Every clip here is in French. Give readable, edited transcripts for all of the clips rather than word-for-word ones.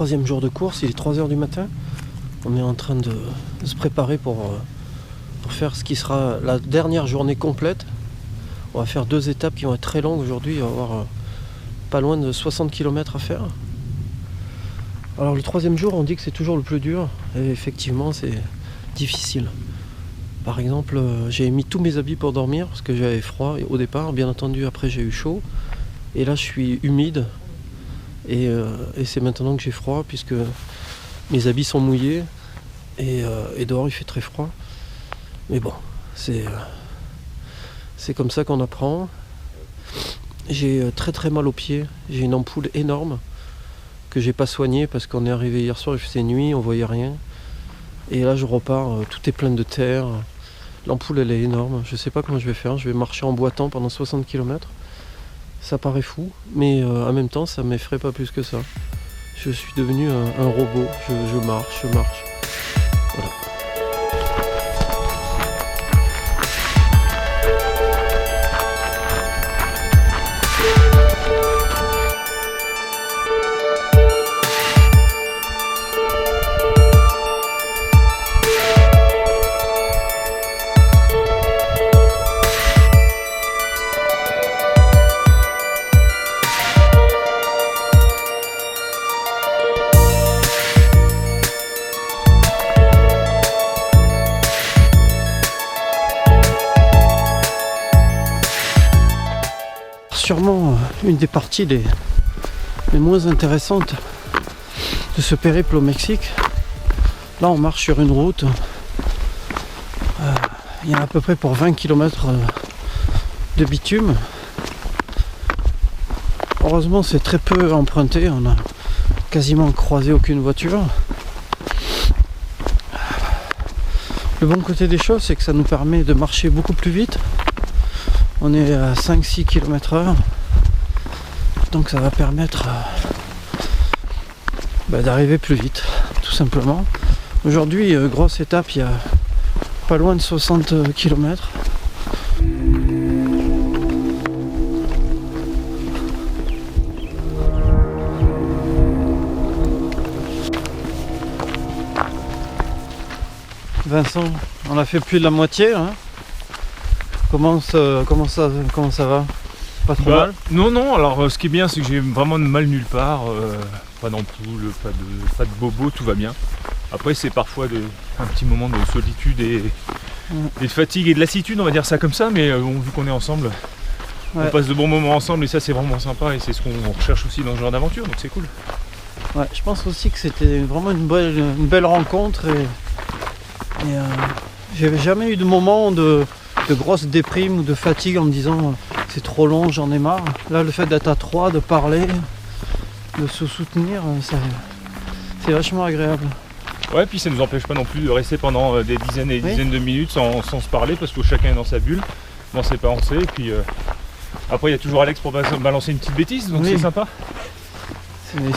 troisième jour de course, il est 3h du matin. On est en train de se préparer pour faire ce qui sera la dernière journée complète. On va faire 2 étapes qui vont être très longues aujourd'hui. Il va y avoir pas loin de 60 km à faire. Alors le troisième jour, on dit que c'est toujours le plus dur. Et effectivement, c'est difficile. Par exemple, j'ai mis tous mes habits pour dormir parce que j'avais froid au départ. Bien entendu, après j'ai eu chaud. Et là, je suis humide. Et c'est maintenant que j'ai froid puisque mes habits sont mouillés. Et dehors, il fait très froid. Mais bon, c'est comme ça qu'on apprend. J'ai très très mal aux pieds. J'ai une ampoule énorme que j'ai pas soignée parce qu'on est arrivé hier soir, il faisait nuit, on voyait rien. Et là je repars, tout est plein de terre. L'ampoule elle est énorme. Je sais pas comment je vais faire. Je vais marcher en boitant pendant 60 km. Ça paraît fou, mais en même temps ça m'effraie pas plus que ça. Je suis devenu un robot. Je marche. Voilà. Sûrement une des parties les moins intéressantes de ce périple au Mexique. Là on marche sur une route, il y a à peu près pour 20 km de bitume. Heureusement c'est très peu emprunté, on a quasiment croisé aucune voiture. Le bon côté des choses c'est que ça nous permet de marcher beaucoup plus vite. On est à 5-6 km/h, donc ça va permettre d'arriver plus vite, tout simplement. Aujourd'hui, grosse étape, il y a pas loin de 60 km. Vincent, on a fait plus de la moitié, hein. Comment ça va? Pas trop mal? Non, alors ce qui est bien c'est que j'ai vraiment de mal nulle part, pas d'ampoule, pas de bobo, tout va bien. Après c'est parfois un petit moment de solitude et de fatigue et de lassitude, on va dire ça comme ça, mais vu qu'on est ensemble, on passe de bons moments ensemble et ça c'est vraiment sympa et c'est ce qu'on recherche aussi dans ce genre d'aventure, donc c'est cool. Ouais, je pense aussi que c'était vraiment une belle rencontre et j'avais jamais eu de moment de grosse déprime ou de fatigue en me disant c'est trop long, j'en ai marre. Là le fait d'être à 3, de parler, de se soutenir, c'est vachement agréable. Ouais, puis ça nous empêche pas non plus de rester pendant des dizaines et des dizaines de minutes sans se parler parce que chacun est dans sa bulle, dans ses pensées et puis après il y a toujours Alex pour balancer une petite bêtise, donc c'est sympa.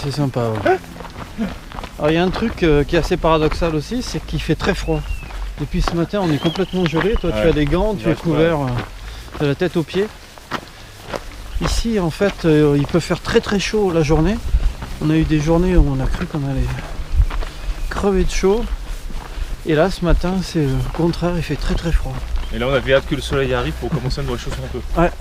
C'est sympa, ouais. Alors il y a un truc qui est assez paradoxal aussi, c'est qu'il fait très froid. Depuis ce matin on est complètement gelé, toi tu as des gants, tu es couvert de la tête aux pieds. Ici en fait il peut faire très très chaud la journée. On a eu des journées où on a cru qu'on allait crever de chaud. Et là ce matin c'est le contraire, il fait très très froid. Et là on avait hâte que le soleil arrive pour commencer à nous réchauffer un peu. Ouais.